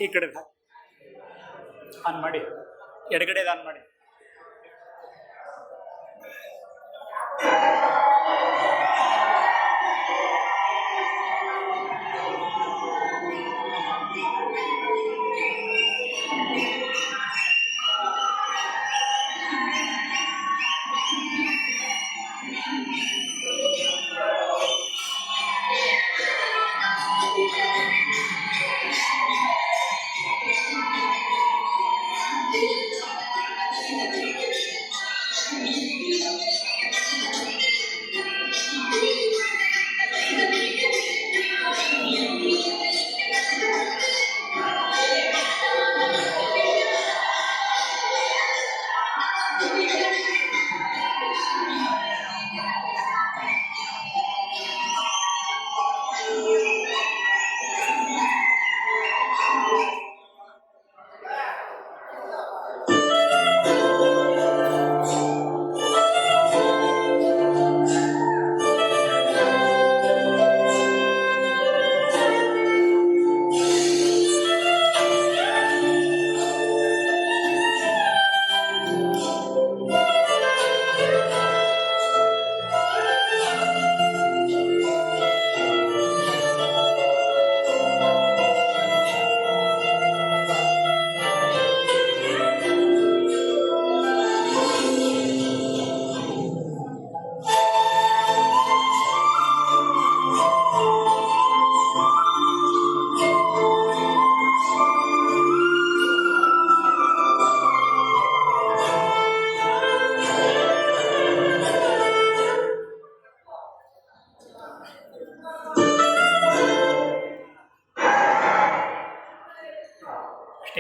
ಈ ಕಡೆ ಆನ್ ಮಾಡಿ, ಎಡಗಡೆದು ಆನ್ ಮಾಡಿ.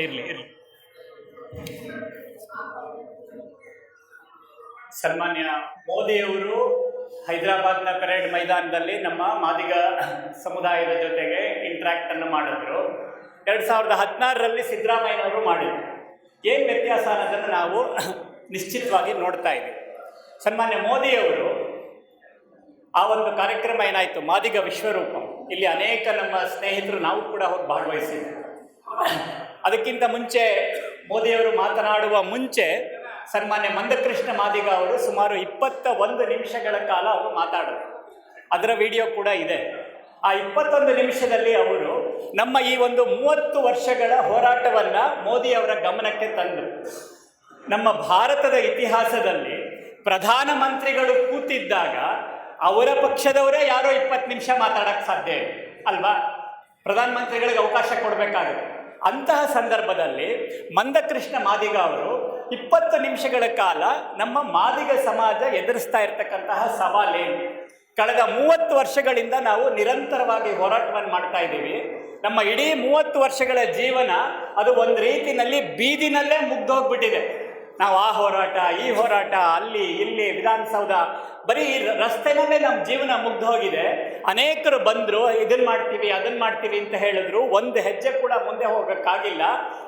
ಇರಲಿ. ಸನ್ಮಾನ್ಯ ಮೋದಿಯವರು ಹೈದರಾಬಾದ್ನ ಪರೇಡ್ ಮೈದಾನದಲ್ಲಿ ನಮ್ಮ ಮಾದಿಗ ಸಮುದಾಯದ ಜೊತೆಗೆ ಇಂಟ್ರಾಕ್ಟ್ ಅನ್ನು ಮಾಡಿದ್ರು. 2016ರಲ್ಲಿ ಸಿದ್ದರಾಮಯ್ಯನವರು ಮಾಡಿದರು. ಏನು ವ್ಯತ್ಯಾಸ ಅನ್ನೋದನ್ನು ನಾವು ನಿಶ್ಚಿತವಾಗಿ ನೋಡ್ತಾ ಇದ್ದೀವಿ. ಸನ್ಮಾನ್ಯ ಮೋದಿಯವರು ಆ ಒಂದು ಕಾರ್ಯಕ್ರಮ ಏನಾಯಿತು, ಮಾದಿಗ ವಿಶ್ವರೂಪಂ, ಇಲ್ಲಿ ಅನೇಕ ನಮ್ಮ ಸ್ನೇಹಿತರು ನಾವು ಕೂಡ ಹೋಗಿ ಭಾಗವಹಿಸಿದ್ವಿ. ಅದಕ್ಕಿಂತ ಮುಂಚೆ ಮೋದಿಯವರು ಮಾತನಾಡುವ ಮುಂಚೆ ಸನ್ಮಾನ್ಯ ಮಂದಕೃಷ್ಣ ಮಾದಿಗ ಅವರು ಸುಮಾರು 21 ನಿಮಿಷಗಳ ಕಾಲ ಅವರು ಮಾತಾಡೋರು. ಅದರ ವಿಡಿಯೋ ಕೂಡ ಇದೆ. ಆ 21 ನಿಮಿಷದಲ್ಲಿ ಅವರು ನಮ್ಮ ಈ ಒಂದು 30 ವರ್ಷಗಳ ಹೋರಾಟವನ್ನು ಮೋದಿಯವರ ಗಮನಕ್ಕೆ ತಂದರು. ನಮ್ಮ ಭಾರತದ ಇತಿಹಾಸದಲ್ಲಿ ಪ್ರಧಾನಮಂತ್ರಿಗಳು ಕೂತಿದ್ದಾಗ ಅವರ ಪಕ್ಷದವರೇ ಯಾರೋ 20 ನಿಮಿಷ ಮಾತಾಡೋಕ್ಕೆ ಸಾಧ್ಯ ಅಲ್ವಾ? ಪ್ರಧಾನಮಂತ್ರಿಗಳಿಗೆ ಅವಕಾಶ ಕೊಡಬೇಕಾಗುತ್ತೆ. ಅಂತಹ ಸಂದರ್ಭದಲ್ಲಿ ಮಂದಕೃಷ್ಣ ಮಾದಿಗ ಅವರು 20 ನಿಮಿಷಗಳ ಕಾಲ ನಮ್ಮ ಮಾದಿಗ ಸಮಾಜ ಎದುರಿಸ್ತಾ ಇರತಕ್ಕಂತಹ ಸವಾಲೇನು, ಕಳೆದ 30 ವರ್ಷಗಳಿಂದ ನಾವು ನಿರಂತರವಾಗಿ ಹೋರಾಟವನ್ನು ಮಾಡ್ತಾ ಇದ್ದೀವಿ, ನಮ್ಮ ಇಡೀ 30 ವರ್ಷಗಳ ಜೀವನ ಅದು ಒಂದು ರೀತಿಯಲ್ಲಿ ಬೀದಿನಲ್ಲೇ ಮುಗ್ದೋಗ್ಬಿಟ್ಟಿದೆ. ನಾವು ಆ ಹೋರಾಟ ಈ ಹೋರಾಟ ಅಲ್ಲಿ ಇಲ್ಲಿ ವಿಧಾನಸೌಧ ಬರೀ ರಸ್ತೆನಲ್ಲೇ ನಮ್ಮ ಜೀವನ ಮುಗ್ದು ಹೋಗಿದೆ. ಅನೇಕರು ಬಂದರು, ಇದನ್ನು ಮಾಡ್ತೀವಿ ಅಂತ ಹೇಳಿದ್ರು. ಒಂದು ಹೆಜ್ಜೆ ಕೂಡ ಮುಂದೆ ಹೋಗೋಕ್ಕಾಗಿಲ್ಲ.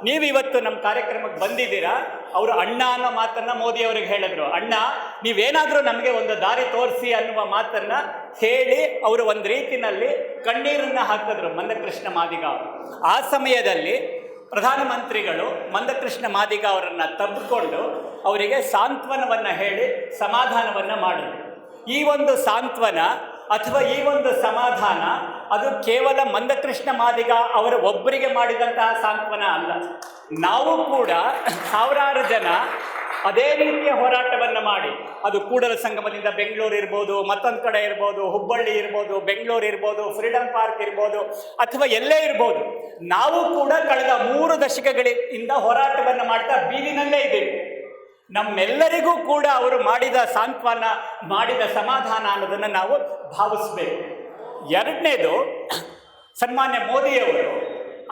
ನೀವಿವತ್ತು ನಮ್ಮ ಕಾರ್ಯಕ್ರಮಕ್ಕೆ ಬಂದಿದ್ದೀರಾ. ಅವರು ಅಣ್ಣ ಅನ್ನೋ ಮಾತನ್ನು ಮೋದಿ ಅವರಿಗೆ ಹೇಳಿದ್ರು. ಅಣ್ಣ, ನೀವೇನಾದರೂ ನಮಗೆ ಒಂದು ದಾರಿ ತೋರಿಸಿ ಅನ್ನುವ ಮಾತನ್ನು ಹೇಳಿ ಅವರು ಒಂದು ರೀತಿಯಲ್ಲಿ ಕಣ್ಣೀರನ್ನು ಹಾಕಿದ್ರು ಮಂದಕೃಷ್ಣ ಮಾದಿಗ ಅವರು. ಆ ಸಮಯದಲ್ಲಿ ಪ್ರಧಾನಮಂತ್ರಿಗಳು ಮಂದಕೃಷ್ಣ ಮಾದಿಗ ಅವರನ್ನು ತಬ್ಬಿಕೊಂಡು ಅವರಿಗೆ ಸಾಂತ್ವನವನ್ನು ಹೇಳಿ ಸಮಾಧಾನವನ್ನು ಮಾಡಿದರು. ಈ ಒಂದು ಸಾಂತ್ವನ ಅಥವಾ ಈ ಒಂದು ಸಮಾಧಾನ ಅದು ಕೇವಲ ಮಂದಕೃಷ್ಣ ಮಾದಿಗ ಅವರ ಒಬ್ಬರಿಗೆ ಮಾಡಿದಂತಹ ಸಾಂತ್ವನ ಅಲ್ಲ. ನಾವು ಕೂಡ ಸಾವಿರಾರು ಜನ ಅದೇ ರೀತಿಯ ಹೋರಾಟವನ್ನು ಮಾಡಿ, ಅದು ಕೂಡಲ ಸಂಗಮದಿಂದ ಬೆಂಗಳೂರು ಇರ್ಬೋದು, ಮತ್ತೊಂದು ಕಡೆ ಇರ್ಬೋದು, ಹುಬ್ಬಳ್ಳಿ ಇರ್ಬೋದು, ಬೆಂಗಳೂರು ಇರ್ಬೋದು, ಫ್ರೀಡಮ್ ಪಾರ್ಕ್ ಇರ್ಬೋದು, ಅಥವಾ ಎಲ್ಲೇ ಇರ್ಬೋದು, ನಾವು ಕೂಡ ಕಳೆದ 3 ದಶಕಗಳಿಂದ ಹೋರಾಟವನ್ನು ಮಾಡ್ತಾ ಬೀದಿನಲ್ಲೇ ಇದ್ದೀವಿ. ನಮ್ಮೆಲ್ಲರಿಗೂ ಕೂಡ ಅವರು ಮಾಡಿದ ಸಾಂತ್ವನ, ಮಾಡಿದ ಸಮಾಧಾನ ಅನ್ನೋದನ್ನು ನಾವು ಭಾವಿಸಬೇಕು. ಎರಡನೇದು, ಸನ್ಮಾನ್ಯ ಮೋದಿಯವರು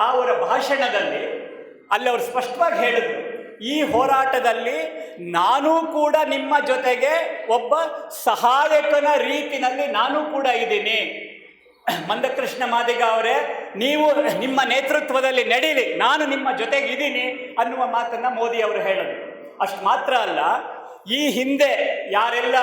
ಅವರ ಭಾಷಣದಲ್ಲಿ ಅಲ್ಲಿ ಅವರು ಸ್ಪಷ್ಟವಾಗಿ ಹೇಳಿದರು, ಈ ಹೋರಾಟದಲ್ಲಿ ನಾನೂ ಕೂಡ ನಿಮ್ಮ ಜೊತೆಗೆ ಒಬ್ಬ ಸಹಾಯಕನ ರೀತಿಯಲ್ಲಿ ನಾನು ಕೂಡ ಇದ್ದೀನಿ. ಮಂದಕೃಷ್ಣ ಮಾದಿಗ ಅವರೇ, ನೀವು ನಿಮ್ಮ ನೇತೃತ್ವದಲ್ಲಿ ನಡೀಲಿ, ನಾನು ನಿಮ್ಮ ಜೊತೆಗೆ ಇದ್ದೀನಿ ಅನ್ನುವ ಮಾತನ್ನು ಮೋದಿ ಅವರು ಹೇಳಿದರು. ಅಷ್ಟು ಮಾತ್ರ ಅಲ್ಲ, ಈ ಹಿಂದೆ ಯಾರೆಲ್ಲ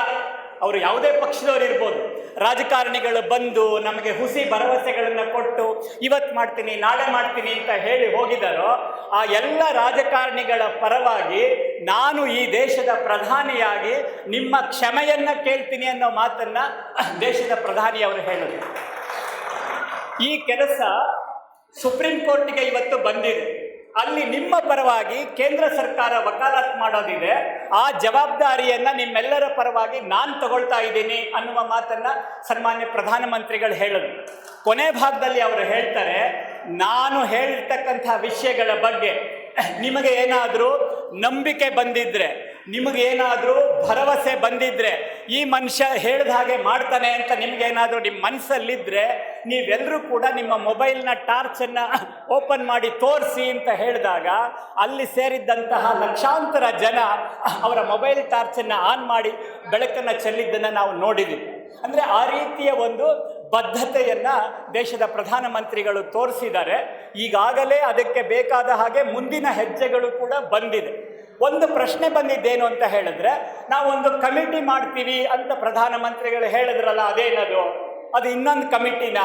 ಅವರು ಯಾವುದೇ ಪಕ್ಷದವರು ಇರ್ಬೋದು, ರಾಜಕಾರಣಿಗಳು ಬಂದು ನಮಗೆ ಹುಸಿ ಭರವಸೆಗಳನ್ನು ಕೊಟ್ಟು ಇವತ್ತು ಮಾಡ್ತೀನಿ ನಾಳೆ ಮಾಡ್ತೀನಿ ಅಂತ ಹೇಳಿ ಹೋಗಿದ್ದಾರೋ, ಆ ಎಲ್ಲ ರಾಜಕಾರಣಿಗಳ ಪರವಾಗಿ ನಾನು ಈ ದೇಶದ ಪ್ರಧಾನಿಯಾಗಿ ನಿಮ್ಮ ಕ್ಷಮೆಯನ್ನು ಕೇಳ್ತೀನಿ ಅನ್ನೋ ಮಾತನ್ನು ದೇಶದ ಪ್ರಧಾನಿಯವರು ಹೇಳಿದರು. ಈ ಕೆಲಸ ಸುಪ್ರೀಂ ಕೋರ್ಟ್ಗೆ ಇವತ್ತು ಬಂದಿದೆ. ಅಲ್ಲಿ ನಿಮ್ಮ ಪರವಾಗಿ ಕೇಂದ್ರ ಸರ್ಕಾರ ವಕಾಲತ್ ಮಾಡೋದಿದೆ. ಆ ಜವಾಬ್ದಾರಿಯನ್ನು ನಿಮ್ಮೆಲ್ಲರ ಪರವಾಗಿ ನಾನು ತಗೊಳ್ತಾ ಇದ್ದೀನಿ ಅನ್ನುವ ಮಾತನ್ನು ಸನ್ಮಾನ್ಯ ಪ್ರಧಾನಮಂತ್ರಿಗಳು ಹೇಳಿದ್ರು. ಕೊನೆ ಭಾಗದಲ್ಲಿ ಅವರು ಹೇಳ್ತಾರೆ, ನಾನು ಹೇಳಿರ್ತಕ್ಕಂಥ ವಿಷಯಗಳ ಬಗ್ಗೆ ನಿಮಗೆ ಏನಾದರೂ ನಂಬಿಕೆ ಬಂದಿದ್ದರೆ, ನಿಮಗೇನಾದರೂ ಭರವಸೆ ಬಂದಿದ್ದರೆ, ಈ ಮನುಷ್ಯ ಹೇಳಿದ ಹಾಗೆ ಮಾಡ್ತಾನೆ ಅಂತ ನಿಮಗೇನಾದರೂ ನಿಮ್ಮ ಮನಸ್ಸಲ್ಲಿದ್ದರೆ, ನೀವೆಲ್ಲರೂ ಕೂಡ ನಿಮ್ಮ ಮೊಬೈಲ್ನ ಟಾರ್ಚನ್ನು ಓಪನ್ ಮಾಡಿ ತೋರಿಸಿ ಅಂತ ಹೇಳಿದಾಗ ಅಲ್ಲಿ ಸೇರಿದ್ದಂತಹ ಲಕ್ಷಾಂತರ ಜನ ಅವರ ಮೊಬೈಲ್ ಟಾರ್ಚನ್ನು ಆನ್ ಮಾಡಿ ಬೆಳಕನ್ನು ಚೆಲ್ಲಿದ್ದನ್ನು ನಾವು ನೋಡಿದ್ದೀವಿ. ಅಂದರೆ ಆ ರೀತಿಯ ಒಂದು ಬದ್ಧತೆಯನ್ನು ದೇಶದ ಪ್ರಧಾನಮಂತ್ರಿಗಳು ತೋರಿಸಿದ್ದಾರೆ. ಈಗಾಗಲೇ ಅದಕ್ಕೆ ಬೇಕಾದ ಹಾಗೆ ಮುಂದಿನ ಹೆಜ್ಜೆಗಳು ಕೂಡ ಬಂದಿದೆ. ಒಂದು ಪ್ರಶ್ನೆ ಬಂದಿದ್ದೇನು ಅಂತ ಹೇಳಿದ್ರೆ, ನಾವೊಂದು ಕಮಿಟಿ ಮಾಡ್ತೀವಿ ಅಂತ ಪ್ರಧಾನಮಂತ್ರಿಗಳು ಹೇಳಿದ್ರಲ್ಲ, ಅದೇನದು? ಅದು ಇನ್ನೊಂದು ಕಮಿಟಿನ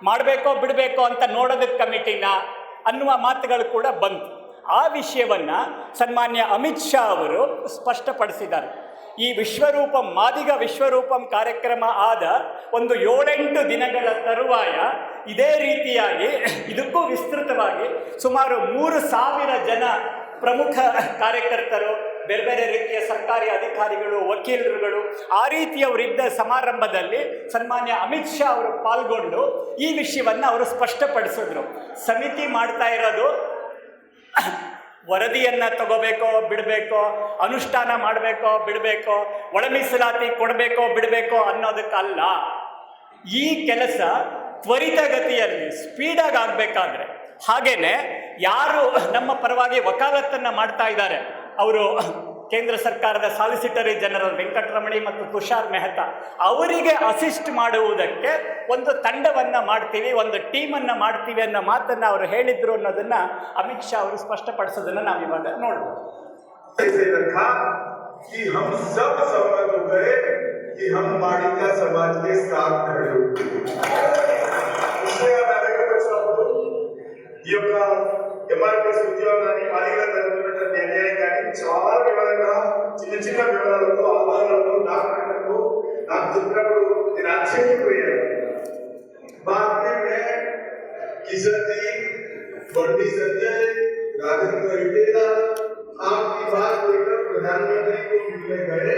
ಮಾಡಬೇಕೋ ಬಿಡಬೇಕೋ ಅಂತ ನೋಡೋದಕ್ಕೆ ಕಮಿಟಿನ ಅನ್ನುವ ಮಾತುಗಳು ಕೂಡ ಬಂತು. ಆ ವಿಷಯವನ್ನು ಸನ್ಮಾನ್ಯ ಅಮಿತ್ ಶಾ ಅವರು ಸ್ಪಷ್ಟಪಡಿಸಿದ್ದಾರೆ. ಈ ವಿಶ್ವರೂಪಂ ಮಾದಿಗ ವಿಶ್ವರೂಪಂ ಕಾರ್ಯಕ್ರಮ ಆದ ಒಂದು 7-8 ದಿನಗಳ ತರುವಾಯ ಇದೇ ರೀತಿಯಾಗಿ ಇದಕ್ಕೂ ವಿಸ್ತೃತವಾಗಿ ಸುಮಾರು 3,000 ಜನ ಪ್ರಮುಖ ಕಾರ್ಯಕರ್ತರು, ಬೇರೆ ಬೇರೆ ರೀತಿಯ ಸರ್ಕಾರಿ ಅಧಿಕಾರಿಗಳು, ವಕೀಲರುಗಳು, ಆ ರೀತಿಯವರಿದ್ದ ಸಮಾರಂಭದಲ್ಲಿ ಸನ್ಮಾನ್ಯ ಅಮಿತ್ ಶಾ ಅವರು ಪಾಲ್ಗೊಂಡು ಈ ವಿಷಯವನ್ನು ಅವರು ಸ್ಪಷ್ಟಪಡಿಸಿದ್ರು. ಸಮಿತಿ ಮಾಡ್ತಾ ಇರೋದು ವರದಿಯನ್ನು ತಗೋಬೇಕೋ ಬಿಡಬೇಕೋ, ಅನುಷ್ಠಾನ ಮಾಡಬೇಕೋ ಬಿಡಬೇಕೋ, ಒಳ ಮೀಸಲಾತಿ ಕೊಡಬೇಕೋ ಬಿಡಬೇಕೋ ಅನ್ನೋದಕ್ಕಲ್ಲ. ಈ ಕೆಲಸ ತ್ವರಿತಗತಿಯಲ್ಲಿ ಸ್ಪೀಡಾಗಿ ಆಗಬೇಕಾದ್ರೆ, ಹಾಗೇನೆ ಯಾರು ನಮ್ಮ ಪರವಾಗಿ ವಕಾಲತ್ತನ್ನು ಮಾಡ್ತಾ ಇದ್ದಾರೆ, ಅವರು ಕೇಂದ್ರ ಸರ್ಕಾರದ ಸಾಲಿಸಿಟರಿ ಜನರಲ್ ವೆಂಕಟರಮಣಿ ಮತ್ತು ತುಷಾರ್ ಮೆಹ್ತಾ, ಅವರಿಗೆ ಅಸಿಸ್ಟ್ ಮಾಡುವುದಕ್ಕೆ ಒಂದು ತಂಡವನ್ನು ಮಾಡ್ತೀವಿ, ಒಂದು ಟೀಮನ್ನು ಮಾಡ್ತೀವಿ ಅನ್ನೋ ಮಾತನ್ನು ಅವರು ಹೇಳಿದ್ರು ಅನ್ನೋದನ್ನು ಅಮಿತ್ ಶಾ ಅವರು ಸ್ಪಷ್ಟಪಡಿಸೋದನ್ನು ನಾವಿವಾಗ ನೋಡ್ಬೋದು. ఈ యొక్క ఎంఆర్పిఎస్ ఉద్యోగాన్ని మాదిగా జరుగుతున్నటువంటి అన్యాయాన్ని చాలా వివరంగా చిన్న చిన్న వివరాలతో ఆధారాలతో డాక్యుమెంట్లతో నాకు చెప్పినప్పుడు నేను ఆశ్చర్యపోయాను. बाद में किशन जी, बंडी संजय, राजेंद्र रिटेला आपकी बात लेकर प्रधानमंत्री को मिलने गए.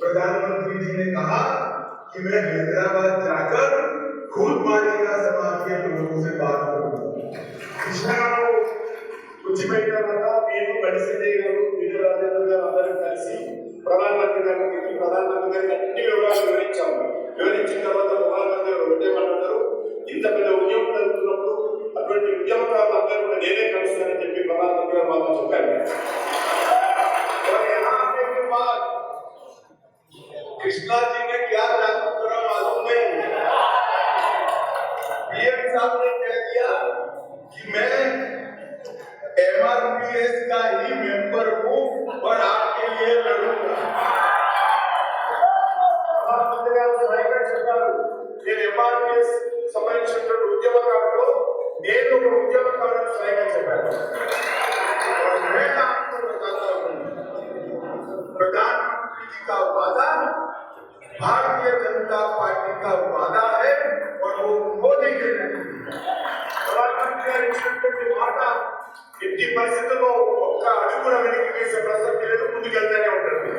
प्रधानमंत्री जी ने कहा कि मैं हैदराबाद जाकर खुद मादिगा समाज के लोगों से बात करूंगा. కృష్ణగారు వచ్చి పెట్టారట. నేను కలిసి రాజేంద్ర గారు అందరం కలిసి ప్రధానమంత్రి గారికి ప్రధానమంత్రి గారికి అన్ని వివరాలు వివరించాము. వివరించిన తర్వాత ప్రధానమంత్రి గారు ఒకటేమన్నారు, ఇంత పెద్ద ఉద్యమం జరుగుతున్నప్పుడు అటువంటి ఉద్యమకారులు అందరూ కూడా నేనే కలుస్తానని చెప్పి ప్రధానమంత్రి గారు మాతో చెప్పారు. कृष्णा जी ने क्या जादू करा मालूम नहीं। पीएम साहब ने कह दिया कि मैं एमआरपीएस का ही मेंबर हूँ और आपके लिए लड़ूंगा। నేను ఎంఆర్పిఎస్ సంబంధించినటువంటి ఉద్యమకారులు నేను ఒక ఉద్యమకారుడు స్వయంగా చెప్పాను। मैं आपको बताता हूँ, प्रधानमंत्री जी का वादा भारतीय जनता पार्टी का वादा है और वो मोदी के प्रधानमंत्री గారు ఇచ్చినటువంటి మాట ఎట్టి పరిస్థితుల్లో ఒక్క అడుగున వెనక్కి వేసే ప్రసక్తి లేదు, ముందుకెళ్తూనే ఉంటుంది।